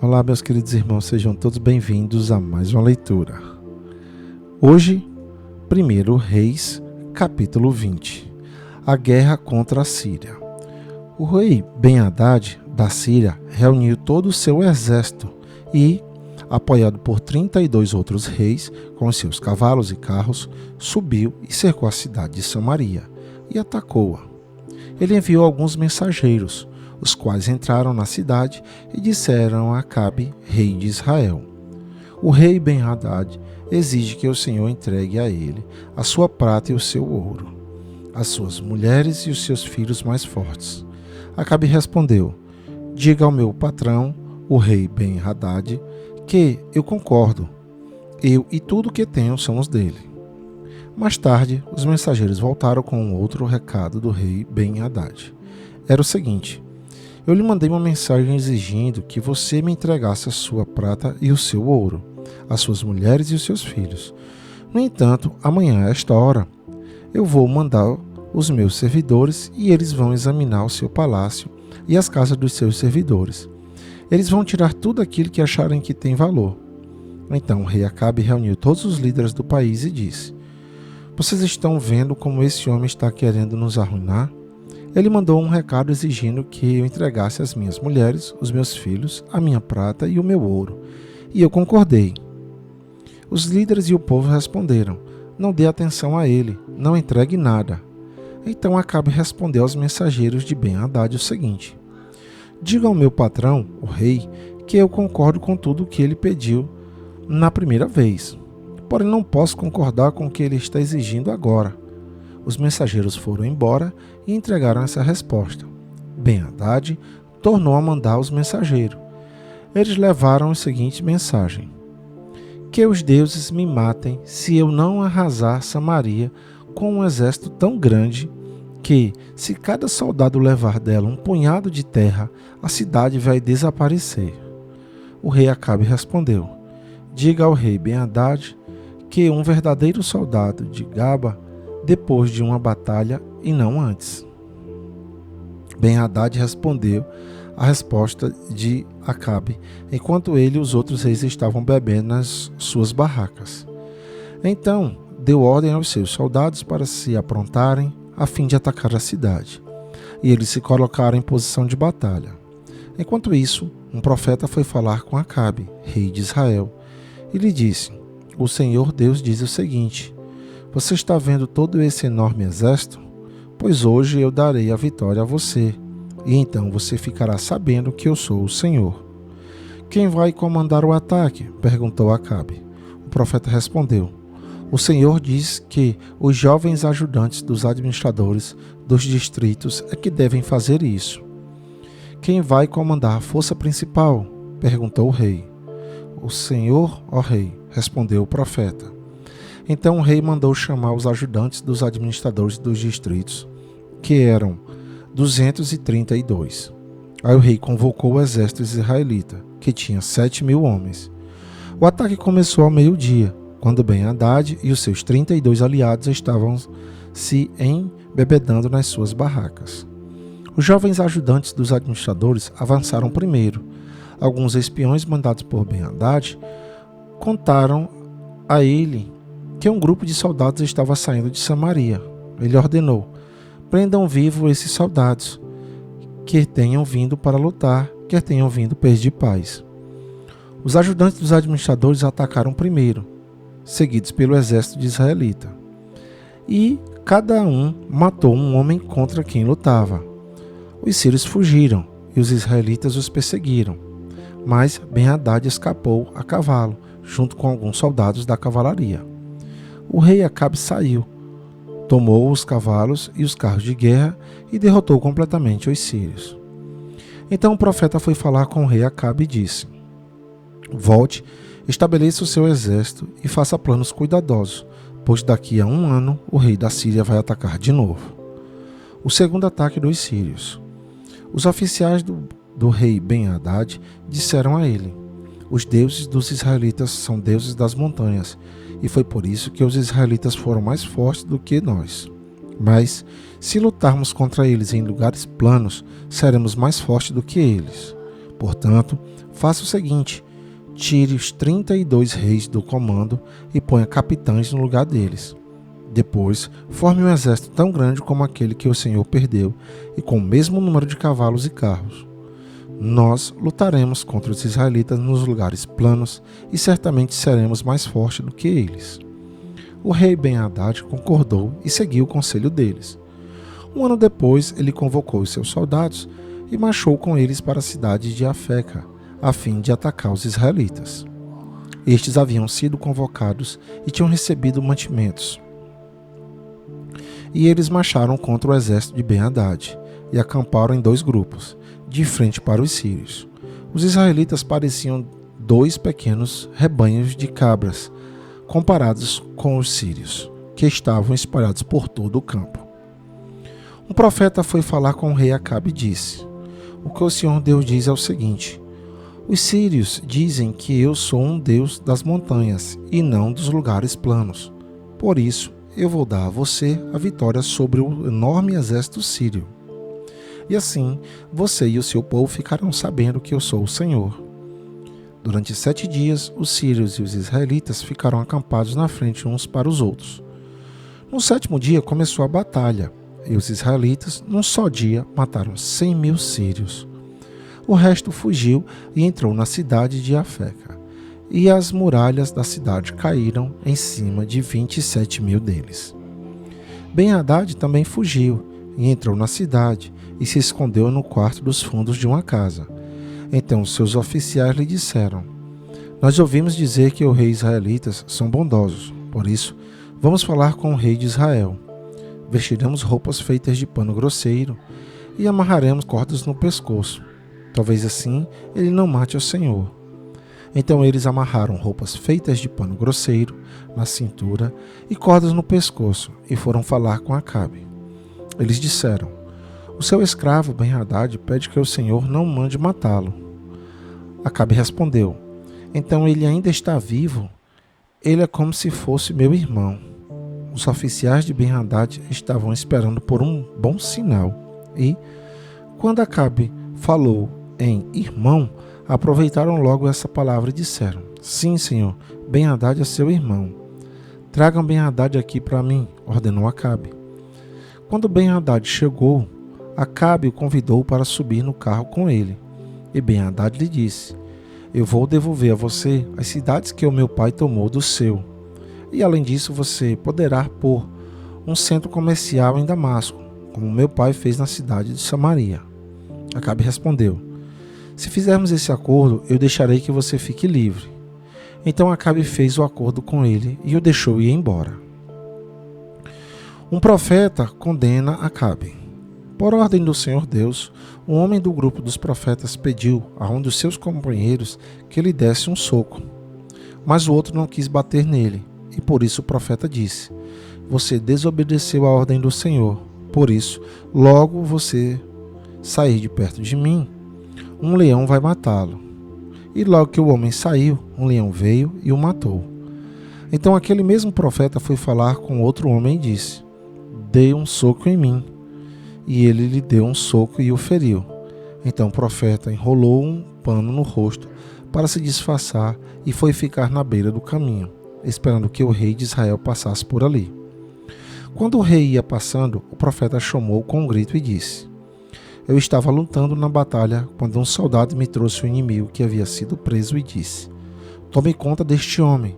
Olá, meus queridos irmãos, sejam todos bem-vindos a mais uma leitura. Hoje, 1 Reis, capítulo 20, a guerra contra a Síria. O rei Ben-Hadad, da Síria, reuniu todo o seu exército e, apoiado por 32 outros reis, com os seus cavalos e carros, subiu e cercou a cidade de Samaria e atacou-a. Ele enviou alguns mensageiros, os quais entraram na cidade e disseram a Acabe, rei de Israel: o rei Ben-Hadad exige que o Senhor entregue a ele a sua prata e o seu ouro, as suas mulheres e os seus filhos mais fortes. Acabe respondeu: diga ao meu patrão, o rei Ben-Hadad, que eu concordo. Eu e tudo o que tenho somos dele. Mais tarde, os mensageiros voltaram com outro recado do rei Ben-Hadad. Era o seguinte: eu lhe mandei uma mensagem exigindo que você me entregasse a sua prata e o seu ouro, as suas mulheres e os seus filhos. No entanto, amanhã, a esta hora, eu vou mandar os meus servidores e eles vão examinar o seu palácio e as casas dos seus servidores. Eles vão tirar tudo aquilo que acharem que tem valor. Então o rei Acabe reuniu todos os líderes do país e disse: vocês estão vendo como esse homem está querendo nos arruinar? Ele mandou um recado exigindo que eu entregasse as minhas mulheres, os meus filhos, a minha prata e o meu ouro. E eu concordei. Os líderes e o povo responderam: não dê atenção a ele, não entregue nada. Então Acabe respondeu aos mensageiros de Ben-Hadad o seguinte: diga ao meu patrão, o rei, que eu concordo com tudo o que ele pediu na primeira vez. Porém não posso concordar com o que ele está exigindo agora. Os mensageiros foram embora e entregaram essa resposta. Ben-Hadad tornou a mandar os mensageiros. Eles levaram a seguinte mensagem: que os deuses me matem se eu não arrasar Samaria com um exército tão grande que, se cada soldado levar dela um punhado de terra, a cidade vai desaparecer. O rei Acabe respondeu: diga ao rei Ben-Hadad que um verdadeiro soldado de Gaba depois de uma batalha e não antes. Ben-Hadad respondeu a resposta de Acabe, enquanto ele e os outros reis estavam bebendo nas suas barracas. Então deu ordem aos seus soldados para se aprontarem a fim de atacar a cidade, e eles se colocaram em posição de batalha. Enquanto isso, um profeta foi falar com Acabe, rei de Israel, e lhe disse: o Senhor Deus diz o seguinte: você está vendo todo esse enorme exército? Pois hoje eu darei a vitória a você, e então você ficará sabendo que eu sou o Senhor. Quem vai comandar o ataque? Perguntou Acabe. O profeta respondeu: o Senhor diz que os jovens ajudantes dos administradores dos distritos é que devem fazer isso. Quem vai comandar a força principal? Perguntou o rei. O Senhor, ó rei, respondeu o profeta. Então o rei mandou chamar os ajudantes dos administradores dos distritos, que eram 232. Aí o rei convocou o exército israelita, que tinha 7.000 homens. O ataque começou ao meio-dia, quando Ben-Hadad e os seus 32 aliados estavam se embebedando nas suas barracas. Os jovens ajudantes dos administradores avançaram primeiro. Alguns espiões mandados por Ben-Hadad contaram a ele que um grupo de soldados estava saindo de Samaria. Ele ordenou: prendam vivos esses soldados, quer tenham vindo para lutar, quer tenham vindo pedir paz. Os ajudantes dos administradores atacaram primeiro, seguidos pelo exército de israelita. E cada um matou um homem contra quem lutava. Os sírios fugiram e os israelitas os perseguiram. Mas Ben-Hadad escapou a cavalo, junto com alguns soldados da cavalaria. O rei Acabe saiu, tomou os cavalos e os carros de guerra e derrotou completamente os sírios. Então o profeta foi falar com o rei Acabe e disse: volte, estabeleça o seu exército e faça planos cuidadosos, pois daqui a 1 ano o rei da Síria vai atacar de novo. O segundo ataque dos sírios. Os oficiais do rei Ben-Hadad disseram a ele: os deuses dos israelitas são deuses das montanhas, e foi por isso que os israelitas foram mais fortes do que nós. Mas, se lutarmos contra eles em lugares planos, seremos mais fortes do que eles. Portanto, faça o seguinte: tire os 32 reis do comando e ponha capitães no lugar deles. Depois, forme um exército tão grande como aquele que o Senhor perdeu e com o mesmo número de cavalos e carros. Nós lutaremos contra os israelitas nos lugares planos e certamente seremos mais fortes do que eles. O rei Ben-Hadad concordou e seguiu o conselho deles. Um ano depois, ele convocou os seus soldados e marchou com eles para a cidade de Afeca, a fim de atacar os israelitas. Estes haviam sido convocados e tinham recebido mantimentos. E eles marcharam contra o exército de Ben-Hadad e acamparam em 2 grupos, de frente para os sírios. Os israelitas pareciam 2 pequenos rebanhos de cabras, comparados com os sírios, que estavam espalhados por todo o campo. Um profeta foi falar com o rei Acabe e disse: "O que o Senhor Deus diz é o seguinte: os sírios dizem que eu sou um Deus das montanhas e não dos lugares planos. Por isso, eu vou dar a você a vitória sobre o enorme exército sírio. E assim, você e o seu povo ficarão sabendo que eu sou o Senhor." Durante 7 dias, os sírios e os israelitas ficaram acampados na frente uns para os outros. No 7º dia começou a batalha, e os israelitas, num só dia, mataram 100.000 sírios. O resto fugiu e entrou na cidade de Afeca, e as muralhas da cidade caíram em cima de 27.000 deles. Ben-Hadad também fugiu e entrou na cidade e se escondeu no quarto dos fundos de uma casa. Então seus oficiais lhe disseram: "Nós ouvimos dizer que os reis israelitas são bondosos, por isso vamos falar com o rei de Israel. Vestiremos roupas feitas de pano grosseiro e amarraremos cordas no pescoço. Talvez assim ele não mate o Senhor." Então eles amarraram roupas feitas de pano grosseiro na cintura e cordas no pescoço e foram falar com Acabe. Eles disseram: "O seu escravo Ben-Hadad pede que o Senhor não mande matá-lo." Acabe respondeu: "Então ele ainda está vivo? Ele é como se fosse meu irmão." Os oficiais de Ben-Hadad estavam esperando por um bom sinal e, quando Acabe falou em irmão, aproveitaram logo essa palavra e disseram: "Sim, senhor, Ben-Hadad é seu irmão." "Tragam Ben-Hadad aqui para mim", ordenou Acabe. Quando Ben-Hadad chegou, Acabe o convidou para subir no carro com ele. E Ben-Hadad lhe disse: "Eu vou devolver a você as cidades que o meu pai tomou do seu. E além disso, você poderá pôr um centro comercial em Damasco, como meu pai fez na cidade de Samaria." Acabe respondeu: "Se fizermos esse acordo, eu deixarei que você fique livre." Então Acabe fez o acordo com ele e o deixou ir embora. Um profeta condena Acabe. Por ordem do Senhor Deus, um homem do grupo dos profetas pediu a um dos seus companheiros que lhe desse um soco. Mas o outro não quis bater nele, e por isso o profeta disse: "Você desobedeceu a ordem do Senhor, por isso, logo você sair de perto de mim, um leão vai matá-lo." E logo que o homem saiu, um leão veio e o matou. Então aquele mesmo profeta foi falar com outro homem e disse: "Dê um soco em mim." E ele lhe deu um soco e o feriu. Então o profeta enrolou um pano no rosto para se disfarçar e foi ficar na beira do caminho, esperando que o rei de Israel passasse por ali. Quando o rei ia passando, o profeta chamou com um grito e disse: "Eu estava lutando na batalha quando um soldado me trouxe o inimigo que havia sido preso e disse: 'Tome conta deste homem.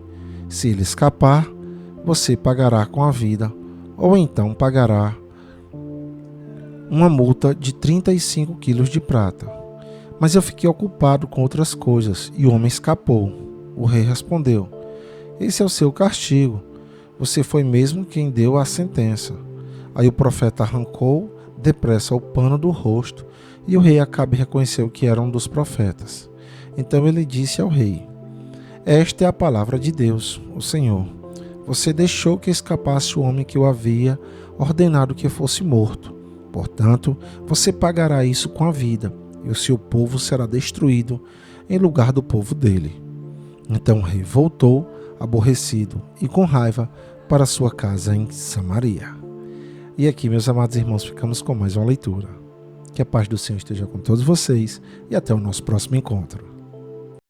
Se ele escapar, você pagará com a vida, ou então pagará uma multa de 35 quilos de prata.' Mas eu fiquei ocupado com outras coisas e o homem escapou." O rei respondeu: "Esse é o seu castigo. Você foi mesmo quem deu a sentença." Aí o profeta arrancou depressa o pano do rosto e o rei Acabe reconheceu que era um dos profetas. Então ele disse ao rei: "Esta é a palavra de Deus, o Senhor. Você deixou que escapasse o homem que eu havia ordenado que fosse morto. Portanto, você pagará isso com a vida, e o seu povo será destruído em lugar do povo dele." Então o rei voltou, aborrecido e com raiva, para sua casa em Samaria. E aqui, meus amados irmãos, ficamos com mais uma leitura. Que a paz do Senhor esteja com todos vocês e até o nosso próximo encontro.